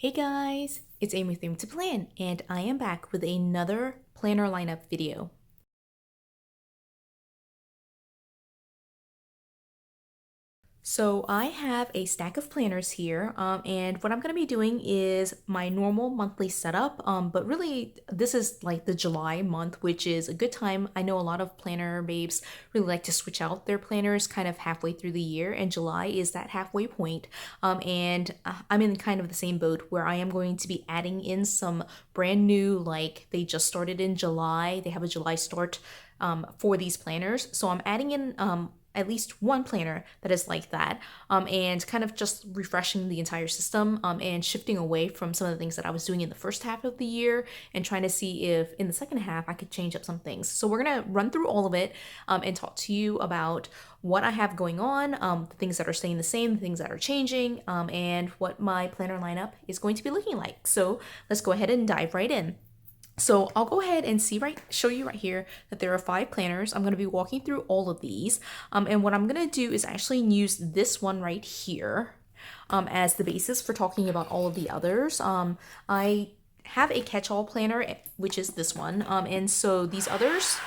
Hey guys, it's Amy with Amy to Plan, and I am back with another planner lineup video. So I have a stack of planners here, and what I'm going to be doing is my normal monthly setup, but really this is like the July month, which is a good time. I know a lot of planner babes really like to switch out their planners kind of halfway through the year, and July is that halfway point. And I'm in kind of the same boat where I am going to be adding in some brand new, like they just started in July. They have a July start for these planners. So I'm adding in at least one planner that is like that, and kind of just refreshing the entire system, and shifting away from some of the things that I was doing in the first half of the year and trying to see if in the second half I could change up some things. So we're gonna run through all of it and talk to you about what I have going on, the things that are staying the same, the things that are changing, and what my planner lineup is going to be looking like. So let's go ahead and dive right in. So I'll go ahead and show you right here that there are 5 planners. I'm going to be walking through all of these. And what I'm going to do is actually use this one right here as the basis for talking about all of the others. I have a catch-all planner, which is this one. And so these others,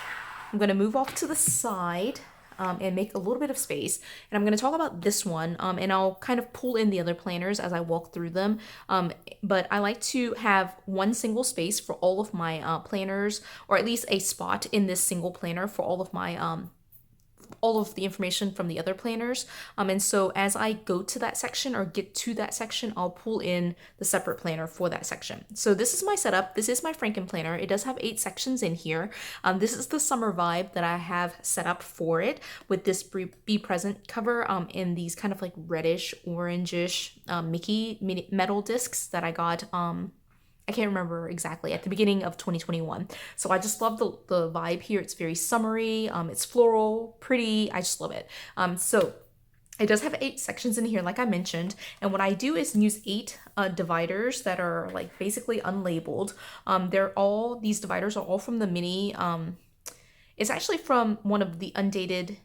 I'm going to move off to the side. And make a little bit of space. And I'm going to talk about this one, and I'll kind of pull in the other planners as I walk through them. But I like to have one single space for all of my planners, or at least a spot in this single planner for all of my all of the information from the other planners. And so as I go to that section or get to that section, I'll pull in the separate planner for that section. So this is my setup. This is my Frankenplanner. It does have 8 sections in here. This is the summer vibe that I have set up for it with this Be Present cover in these kind of like reddish, orangish Mickey metal discs that I got I can't remember exactly, at the beginning of 2021. So I just love the vibe here. It's very summery, it's floral, pretty, I just love it. So it does have 8 sections in here, like I mentioned, and what I do is use 8 dividers that are like basically unlabeled. These dividers are all from the mini, it's actually from one of the undated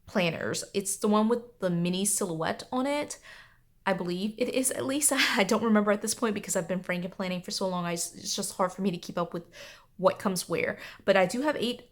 planners. It's the one with the mini silhouette on it. I believe it is, at least. I don't remember at this point because I've been Frankenplanning for so long. It's just hard for me to keep up with what comes where. But I do have 8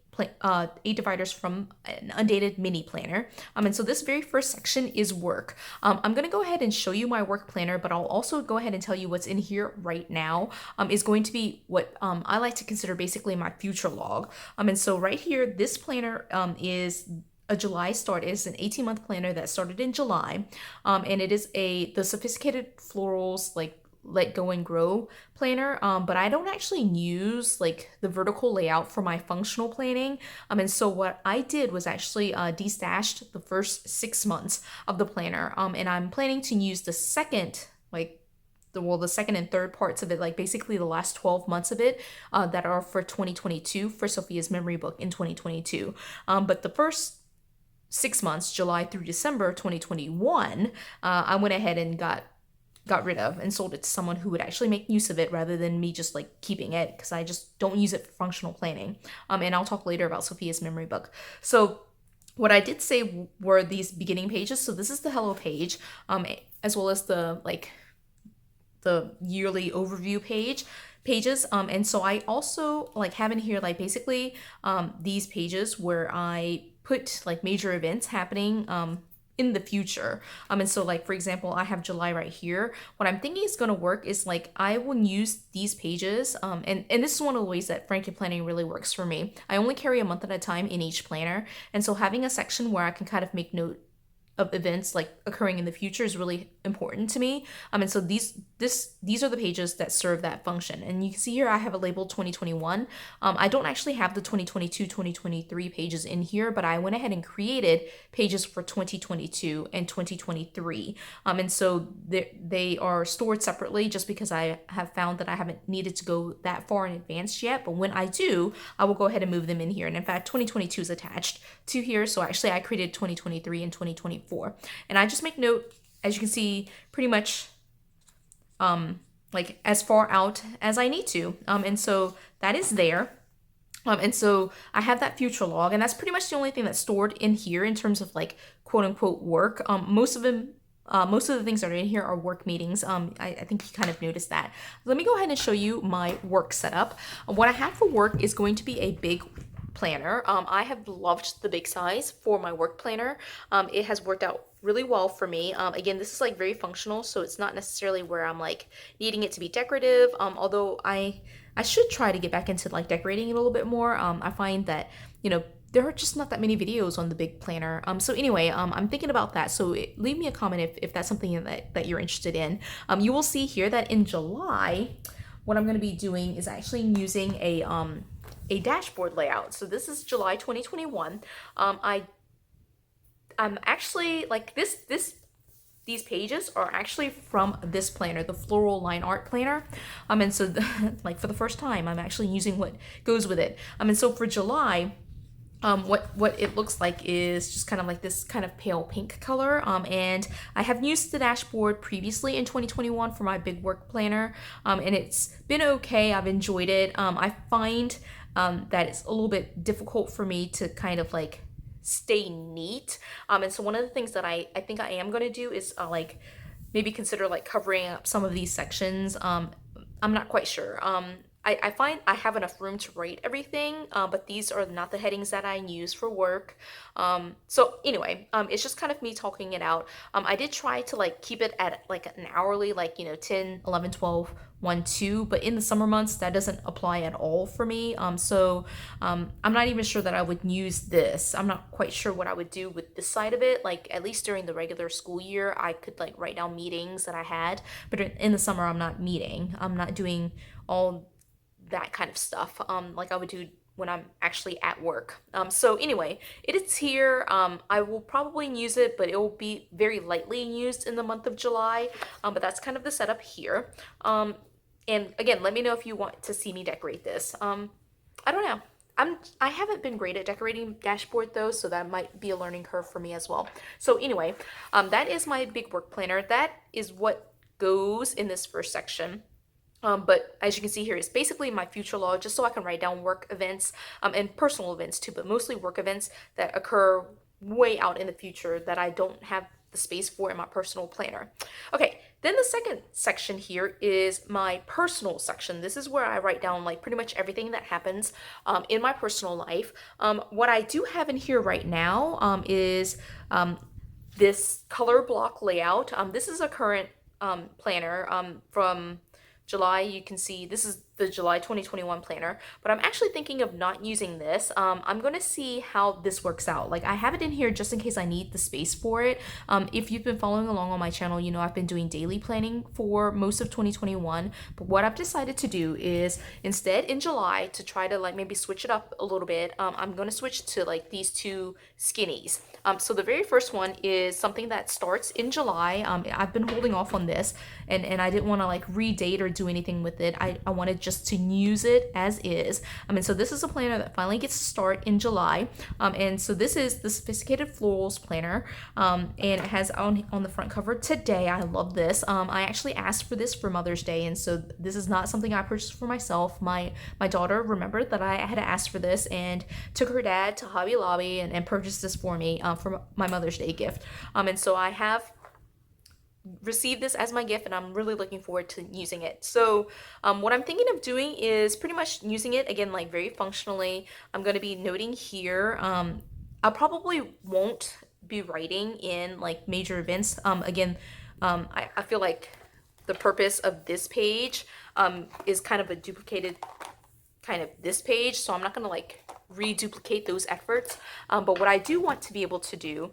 dividers from an undated mini planner. And so this very first section is work. I'm going to go ahead and show you my work planner, but I'll also go ahead and tell you what's in here right now is going to be what I like to consider basically my future log. And so right here, this planner is a July start. It is an 18-month planner that started in July, and it is the Sophisticated Florals like Let Go and Grow planner, but I don't actually use like the vertical layout for my functional planning, and so what I did was actually destashed the first 6 months of the planner, and I'm planning to use the second the second and third parts of it, like basically the last 12 months of it, that are for 2022 for Sophea's memory book in 2022, but the first 6 months, July through December 2021, I went ahead and got rid of and sold it to someone who would actually make use of it rather than me just like keeping it, because I just don't use it for functional planning. And I'll talk later about Sophia's memory book. So what I did say were these beginning pages. So this is the hello page, as well as the yearly overview pages, and so I also like have in here like basically these pages where I put like major events happening in the future. And so like, for example, I have July right here. What I'm thinking is going to work is like I will use these pages, and this is one of the ways that Frankenplanning really works for me. I only carry a month at a time in each planner, and so having a section where I can kind of make note of events like occurring in the future is really important to me. And so these are the pages that serve that function. And you can see here I have it labeled 2021. I don't actually have the 2022, 2023 pages in here, but I went ahead and created pages for 2022 and 2023. And so they are stored separately just because I have found that I haven't needed to go that far in advance yet. But when I do, I will go ahead and move them in here. And in fact, 2022 is attached to here. So actually I created 2023 and 2024. And I just make note, as you can see, pretty much like as far out as I need to. And so that is there. And so I have that future log, and that's pretty much the only thing that's stored in here in terms of like quote unquote work. Most of them most of the things that are in here are work meetings. I think you kind of noticed that. Let me go ahead and show you my work setup. What I have for work is going to be a big planner. I have loved the big size for my work planner. It has worked out really well for me. Again, this is like very functional, so it's not necessarily where I'm like needing it to be decorative. Although I should try to get back into like decorating it a little bit more. I find that, you know, there are just not that many videos on the big planner. So anyway, I'm thinking about that. So leave me a comment if that's something that you're interested in. You will see here that in July, what I'm going to be doing is actually using a dashboard layout. So this is July 2021. I'm actually like these pages are actually from this planner, the Floral Line Art planner. And so like for the first time, I'm actually using what goes with it. And so for July, what it looks like is just kind of like this kind of pale pink color. And I have used the dashboard previously in 2021 for my big work planner, and it's been okay. I've enjoyed it. I find that it's a little bit difficult for me to kind of like stay neat. And so one of the things that I think I am going to do is like maybe consider like covering up some of these sections. I'm not quite sure. I find I have enough room to write everything, but these are not the headings that I use for work. So anyway, it's just kind of me talking it out. I did try to like keep it at like an hourly, like, 10, 11, 12, 1, 2, but in the summer months, that doesn't apply at all for me. I'm not even sure that I would use this. I'm not quite sure what I would do with this side of it. Like, at least during the regular school year, I could like write down meetings that I had, but in the summer, I'm not meeting. I'm not doing all that kind of stuff, like I would do when I'm actually at work. So anyway, it is here. I will probably use it, but it will be very lightly used in the month of July. But that's kind of the setup here. And again, let me know if you want to see me decorate this. I don't know. I haven't been great at decorating dashboard though, so that might be a learning curve for me as well. So anyway, that is my big work planner. That is what goes in this first section. But as you can see here, it's basically my future log, just so I can write down work events, and personal events too, but mostly work events that occur way out in the future that I don't have the space for in my personal planner. Okay, then the second section here is my personal section. This is where I write down like pretty much everything that happens in my personal life. What I do have in here right now is this color block layout. This is a current planner from July. You can see this is the July 2021 planner, but I'm actually thinking of not using this. I'm going to see how this works out. Like, I have it in here just in case I need the space for it. If you've been following along on my channel, you know I've been doing daily planning for most of 2021, but what I've decided to do is instead in July to try to like maybe switch it up a little bit, I'm going to switch to like these two skinnies. So the very first one is something that starts in July. I've been holding off on this, and I didn't want to like redate or do anything with it. I wanted just to use it as is. And so this is a planner that finally gets to start in July. And so this is the Sophisticated Florals planner, and it has on the front cover today. I love this. I actually asked for this for Mother's Day, and so this is not something I purchased for myself. My daughter remembered that I had asked for this and took her dad to Hobby Lobby and purchased this for me for my Mother's Day gift. And so I have received this as my gift, and I'm really looking forward to using it. So what I'm thinking of doing is pretty much using it again like very functionally. I'm going to be noting here. I probably won't be writing in like major events. I feel like the purpose of this page is kind of a duplicated kind of this page, so I'm not going to like reduplicate those efforts, but what I do want to be able to do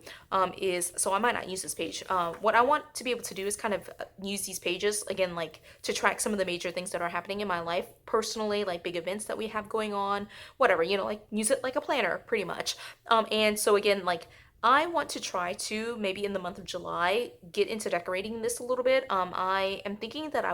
is, so I might not use this page, what I want to be able to do is kind of use these pages again like to track some of the major things that are happening in my life personally, like big events that we have going on, whatever, like use it like a planner pretty much. And so again, like I want to try to maybe in the month of July get into decorating this a little bit. I am thinking that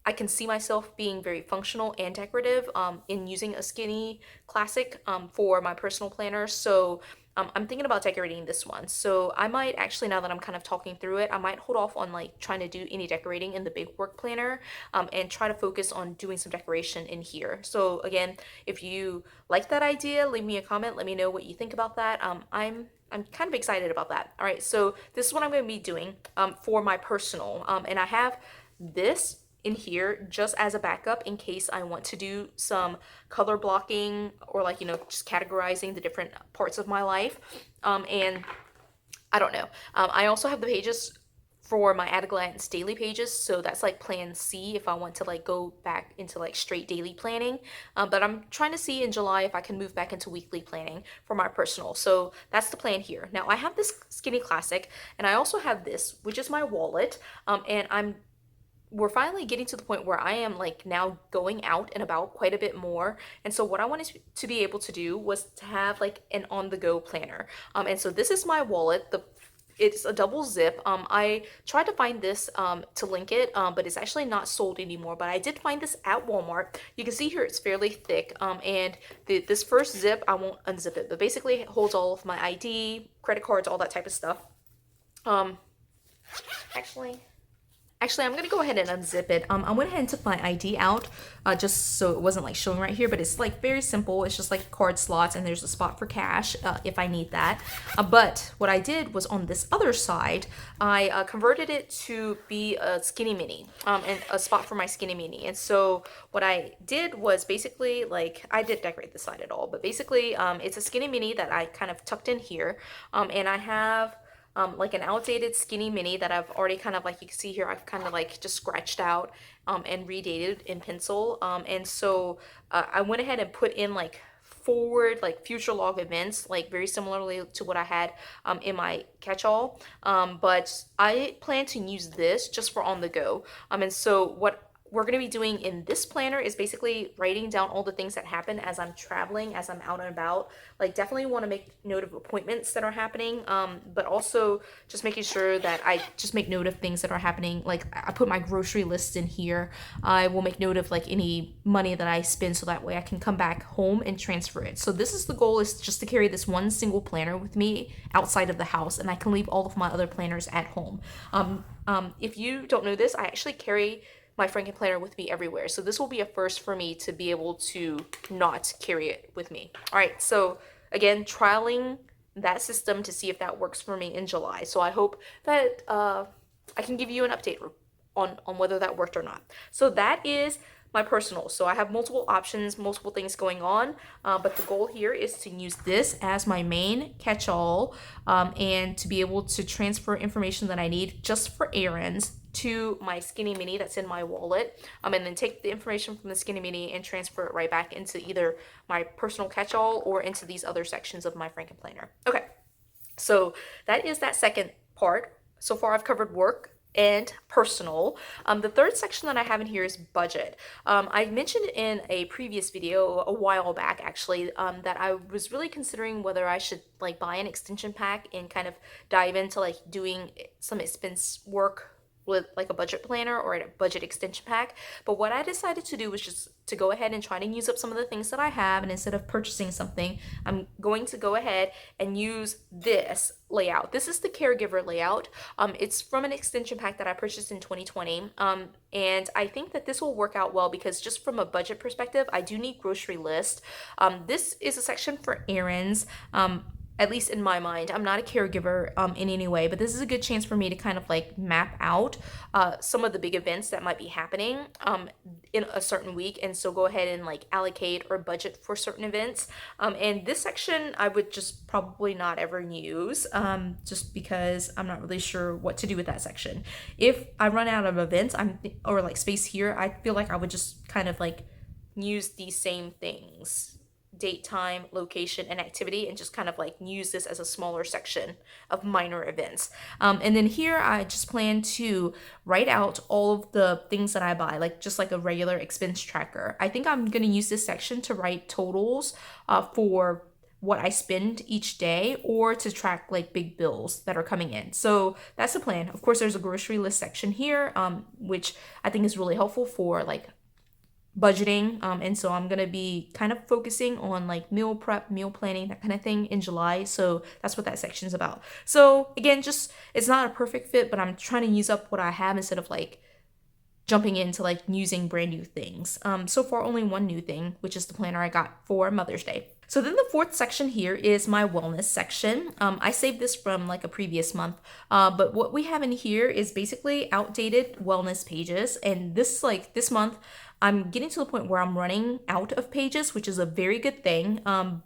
I can see myself being very functional and decorative in using a skinny classic for my personal planner. So I'm thinking about decorating this one. So I might actually, now that I'm kind of talking through it, I might hold off on like trying to do any decorating in the big work planner and try to focus on doing some decoration in here. So again, if you like that idea, leave me a comment. Let me know what you think about that. I'm I'm kind of excited about that. All right, so this is what I'm going to be doing for my personal. And I have this in here just as a backup in case I want to do some color blocking or like, just categorizing the different parts of my life. And I don't know. I also have the pages for my at a glance daily pages, so that's like plan C if I want to like go back into like straight daily planning. But I'm trying to see in July if I can move back into weekly planning for my personal. So that's the plan here. Now I have this Skinny Classic, and I also have this, which is my wallet. And we're finally getting to the point where I am like now going out and about quite a bit more. And so what I wanted to be able to do was to have like an on-the-go planner. And so this is my wallet. It's a double zip. I tried to find this to link it, but it's actually not sold anymore. But I did find this at Walmart. You can see here it's fairly thick. And this first zip, I won't unzip it, but basically it holds all of my ID, credit cards, all that type of stuff. Actually, I'm gonna go ahead and unzip it. I went ahead and took my ID out just so it wasn't like showing right here, but it's like very simple. It's just like card slots, and there's a spot for cash if I need that. But what I did was on this other side, I converted it to be a skinny mini and a spot for my skinny mini. And so what I did was basically like, I didn't decorate the side at all, but basically it's a skinny mini that I kind of tucked in here. And I have like an outdated skinny mini that I've already kind of like, you can see here, I've kind of like just scratched out and redated in pencil. And so I went ahead and put in like forward, like future log events, like very similarly to what I had in my catch-all. But I plan to use this just for on the go. And so what we're going to be doing in this planner is basically writing down all the things that happen as I'm traveling, as I'm out and about. Like definitely want to make note of appointments that are happening, but also just making sure that I just make note of things that are happening. Like I put my grocery list in here. I will make note of like any money that I spend so that way I can come back home and transfer it. So this is the goal, is just to carry this one single planner with me outside of the house, and I can leave all of my other planners at home. If you don't know this, I actually carry my Frankenplanner with me everywhere. So this will be a first for me to be able to not carry it with me. All right, so again, trialing that system to see if that works for me in July. So I hope that I can give you an update on whether that worked or not. So that is my personal. So I have multiple options, multiple things going on, but the goal here is to use this as my main catch-all and to be able to transfer information that I need just for errands to my skinny mini that's in my wallet, and then take the information from the skinny mini and transfer it right back into either my personal catch-all or into these other sections of my Frankenplanner. Okay, so that is that second part. So far I've covered work and personal. The third section that I have in here is budget. I mentioned in a previous video a while back actually that I was really considering whether I should like buy an extension pack and kind of dive into like doing some expense work with like a budget planner or a budget extension pack. But what I decided to do was just to go ahead and try to use up some of the things that I have, and instead of purchasing something, I'm going to go ahead and use this layout. This is the caregiver layout. It's from an extension pack that I purchased in 2020. And I think that this will work out well because just from a budget perspective, I do need grocery list. This is a section for errands. At least in my mind. I'm not a caregiver in any way, but this is a good chance for me to kind of like map out some of the big events that might be happening in a certain week, and so go ahead and like allocate or budget for certain events. And this section I would just probably not ever use just because I'm not really sure what to do with that section. If I run out of events or like space here, I feel like I would just kind of like use these same things, date, time, location, and activity, and just kind of like use this as a smaller section of minor events. And then here I just plan to write out all of the things that I buy, like just like a regular expense tracker. I think I'm going to use this section to write totals for what I spend each day, or to track like big bills that are coming in. So that's the plan. Of course, there's a grocery list section here, which I think is really helpful for like budgeting, and so I'm gonna be kind of focusing on like meal prep, meal planning, that kind of thing in July. So that's what that section is about. So again, just it's not a perfect fit, but I'm trying to use up what I have instead of like jumping into like using brand new things. So far only one new thing, which is the planner I got for Mother's Day. So then the fourth section here is my wellness section. I saved this from like a previous month, but what we have in here is basically outdated wellness pages. And this month, I'm getting to the point where I'm running out of pages, which is a very good thing.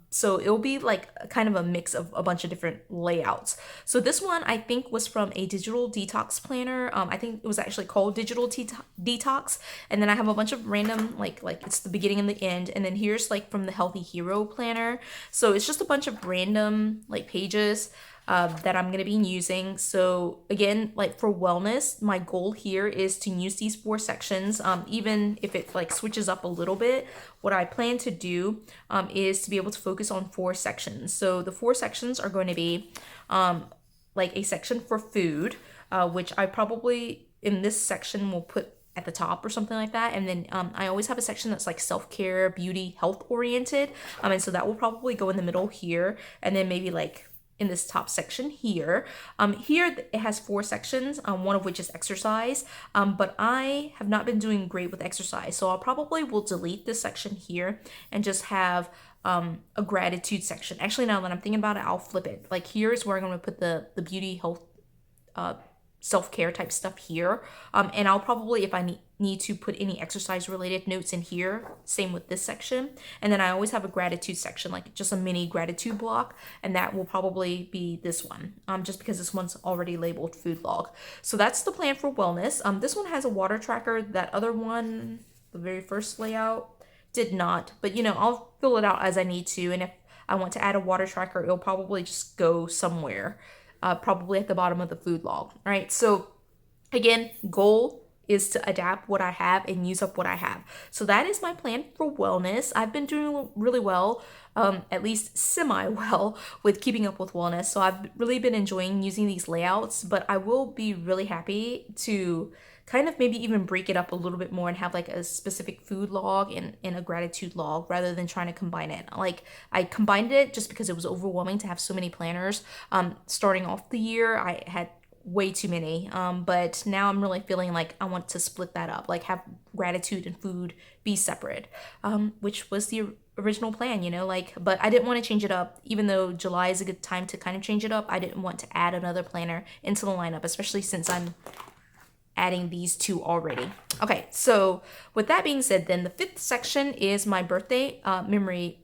So it'll be like kind of a mix of a bunch of different layouts. So this one I think was from a digital detox planner. I think it was actually called Digital Detox. And then I have a bunch of random like it's the beginning and the end. And then here's like from the Healthy Hero planner. So it's just a bunch of random like pages that I'm going to be using. So again, like for wellness, my goal here is to use these 4 sections. Even if it like switches up a little bit, what I plan to do is to be able to focus on 4 sections. So the 4 sections are going to be like a section for food, which I probably in this section will put at the top or something like that. And then I always have a section that's like self-care, beauty, health oriented. And so that will probably go in the middle here. And then maybe like in this top section here. Here it has 4 sections, one of which is exercise, but I have not been doing great with exercise. So I'll probably will delete this section here and just have a gratitude section. Actually, now that I'm thinking about it, I'll flip it. Like here's where I'm gonna put the beauty, health, self-care type stuff here. And I'll probably, if I need to put any exercise related notes in here, same with this section. And then I always have a gratitude section, like just a mini gratitude block. And that will probably be this one, just because this one's already labeled food log. So that's the plan for wellness. This one has a water tracker. That other one, the very first layout, did not. But I'll fill it out as I need to. And if I want to add a water tracker, it'll probably just go somewhere. Probably at the bottom of the food log, right? So again, goal is to adapt what I have and use up what I have. So that is my plan for wellness. I've been doing really well, at least semi-well with keeping up with wellness. So I've really been enjoying using these layouts, but I will be really happy to kind of maybe even break it up a little bit more and have like a specific food log and a gratitude log rather than trying to combine it. Like I combined it just because it was overwhelming to have so many planners. Starting off the year, I had way too many, but now I'm really feeling like I want to split that up, like have gratitude and food be separate, which was the original plan, but I didn't want to change it up. Even though July is a good time to kind of change it up, I didn't want to add another planner into the lineup, especially since I'm adding these 2 already. Okay, so with that being said, then the 5th section is my birthday memory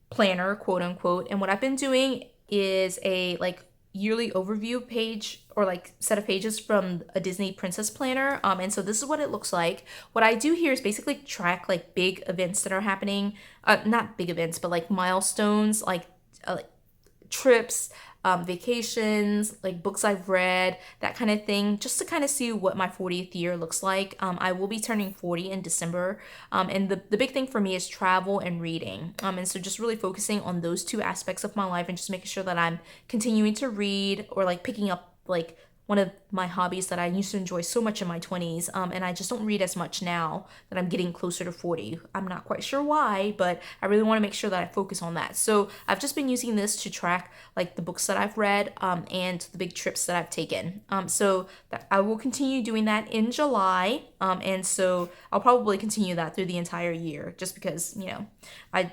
planner, quote unquote. And what I've been doing is a like yearly overview page or like set of pages from a Disney princess planner. And so this is what it looks like. What I do here is basically track like big events that are happening, not big events, but like milestones, like trips, vacations, like books I've read, that kind of thing, just to kind of see what my 40th year looks like. I will be turning 40 in December. And the big thing for me is travel and reading. And so just really focusing on those 2 aspects of my life and just making sure that I'm continuing to read or like picking up like one of my hobbies that I used to enjoy so much in my 20s, and I just don't read as much now that I'm getting closer to 40. I'm not quite sure why, but I really want to make sure that I focus on that. So I've just been using this to track like the books that I've read and the big trips that I've taken. So I will continue doing that in July, and so I'll probably continue that through the entire year just because, I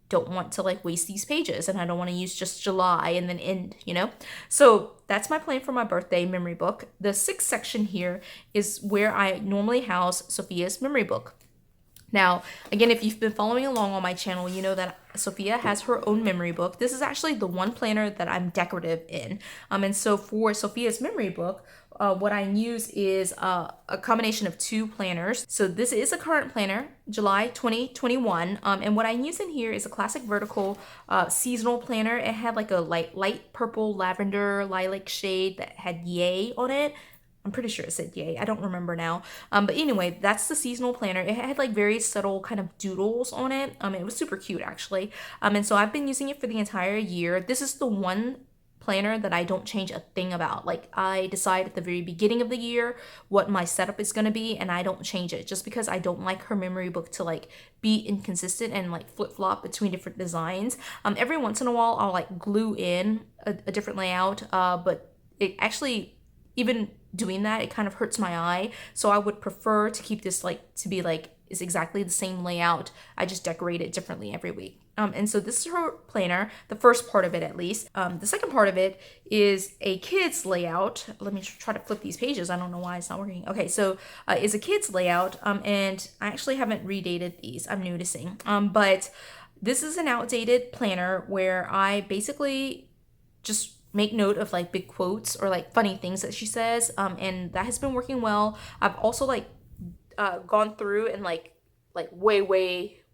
don't want to like waste these pages and I don't want to use just July and then end, So that's my plan for my birthday memory book. The 6th section here is where I normally house Sophea's memory book. Now, again, if you've been following along on my channel, you know that Sophea has her own memory book. This is actually the one planner that I'm decorative in. And so for Sophea's memory book, what I use is a combination of 2 planners. So this is a current planner, July 2021. And what I use in here is a classic vertical seasonal planner. It had like a light purple lavender lilac shade that had yay on it. I'm pretty sure it said yay. I don't remember now. But anyway, that's the seasonal planner. It had like very subtle kind of doodles on it. It was super cute actually. And so I've been using it for the entire year. This is the one planner that I don't change a thing about. Like I decide at the very beginning of the year what my setup is going to be and I don't change it just because I don't like her memory book to like be inconsistent and like flip-flop between different designs. Every once in a while I'll like glue in a different layout, but it actually, even doing that, it kind of hurts my eye. So I would prefer to keep this like to be like is exactly the same layout. I just decorate it differently every week. And so this is her planner, the first part of it at least. The second part of it is a kid's layout. Let me try to flip these pages. I don't know why it's not working. Okay, so is a kid's layout, and I actually haven't redated these, I'm noticing. But this is an outdated planner where I basically just make note of like big quotes or like funny things that she says, and that has been working well. I've also like gone through and like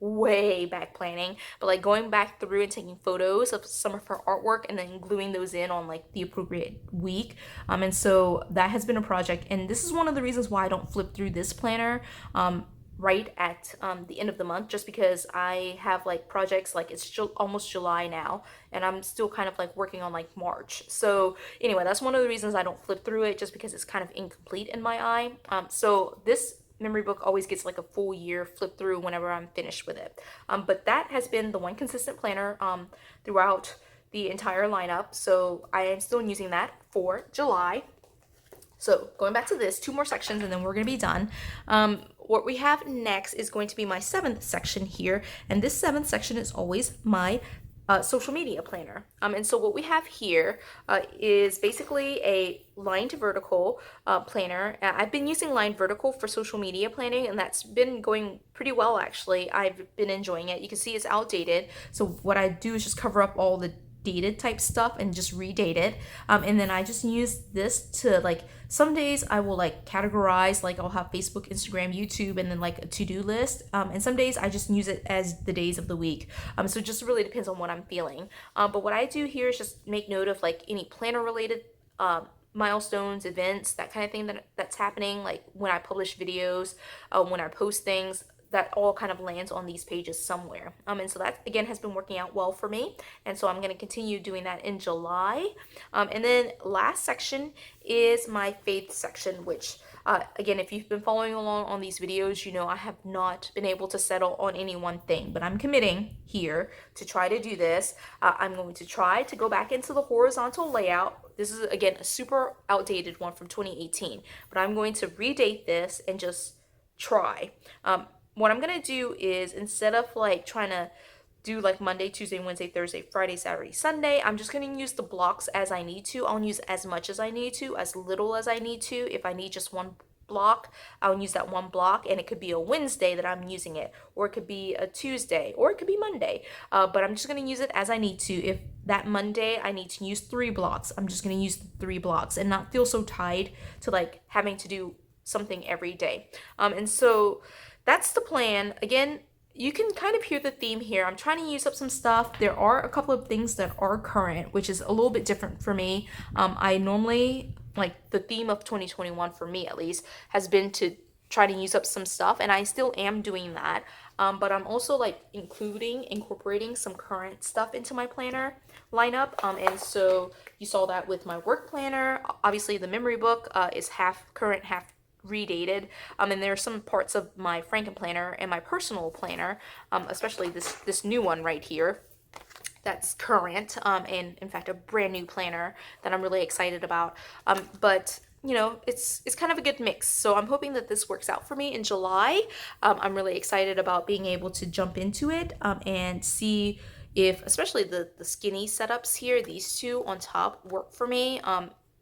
way back planning, but like going back through and taking photos of some of her artwork and then gluing those in on like the appropriate week. And so that has been a project, and this is one of the reasons why I don't flip through this planner right at the end of the month, just because I have like projects, like it's almost July now and I'm still kind of like working on like March. So anyway, that's one of the reasons I don't flip through it, just because it's kind of incomplete in my eye. So this memory book always gets like a full year flip through whenever I'm finished with it. But that has been the one consistent planner throughout the entire lineup. So I am still using that for July. So going back to this, 2 more sections and then we're going to be done. What we have next is going to be my 7th section here. And this 7th section is always my social media planner. And so what we have here is basically a lined vertical planner. I've been using lined vertical for social media planning, and that's been going pretty well actually. I've been enjoying it. You can see it's outdated. So what I do is just cover up all the dated type stuff and just redate it, and then I just use this to like, some days I will like categorize, like I'll have Facebook, Instagram, YouTube, and then like a to-do list, and some days I just use it as the days of the week. So it just really depends on what I'm feeling, but what I do here is just make note of like any planner related milestones, events, that kind of thing that's happening, like when I publish videos, when I post things, that all kind of lands on these pages somewhere. And so that again has been working out well for me. And so I'm going to continue doing that in July. And then last section is my faith section, which again, if you've been following along on these videos, you know I have not been able to settle on any one thing, but I'm committing here to try to do this. I'm going to try to go back into the horizontal layout. This is again a super outdated one from 2018, but I'm going to redate this and just try. What I'm gonna do is, instead of like trying to do like Monday, Tuesday, Wednesday, Thursday, Friday, Saturday, Sunday, I'm just gonna use the blocks as I need to. I'll use as much as I need to, as little as I need to. If I need just one block, I'll use that one block, and it could be a Wednesday that I'm using it, or it could be a Tuesday, or it could be Monday, but I'm just going to use it as I need to. If that Monday I need to use 3 blocks, I'm just going to use the 3 blocks and not feel so tied to like having to do something every day. And so that's the plan. Again, you can kind of hear the theme here. I'm trying to use up some stuff. There are a couple of things that are current, which is a little bit different for me. I normally, like the theme of 2021 for me at least, has been to try to use up some stuff, and I still am doing that. But I'm also like incorporating some current stuff into my planner lineup. And so you saw that with my work planner. Obviously the memory book is half current, half redated, and there are some parts of my Frankenplanner and my personal planner, especially this new one right here, that's current, and in fact a brand new planner that I'm really excited about. But you know, it's kind of a good mix. So I'm hoping that this works out for me in July. I'm really excited about being able to jump into it and see if, especially the skinny setups here, these 2 on top work for me.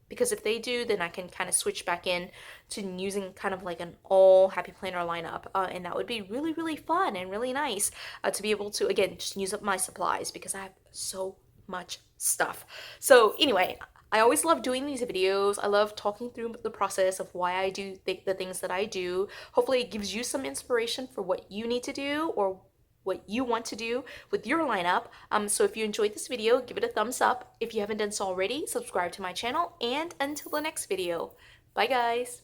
Because if they do, then I can kind of switch back in to using kind of like an all happy planner lineup. And that would be really, really fun and really nice to be able to, again, just use up my supplies, because I have so much stuff. So anyway, I always love doing these videos. I love talking through the process of why I do the things that I do. Hopefully it gives you some inspiration for what you need to do or what you want to do with your lineup. So if you enjoyed this video, give it a thumbs up. If you haven't done so already, subscribe to my channel, and until the next video, bye guys.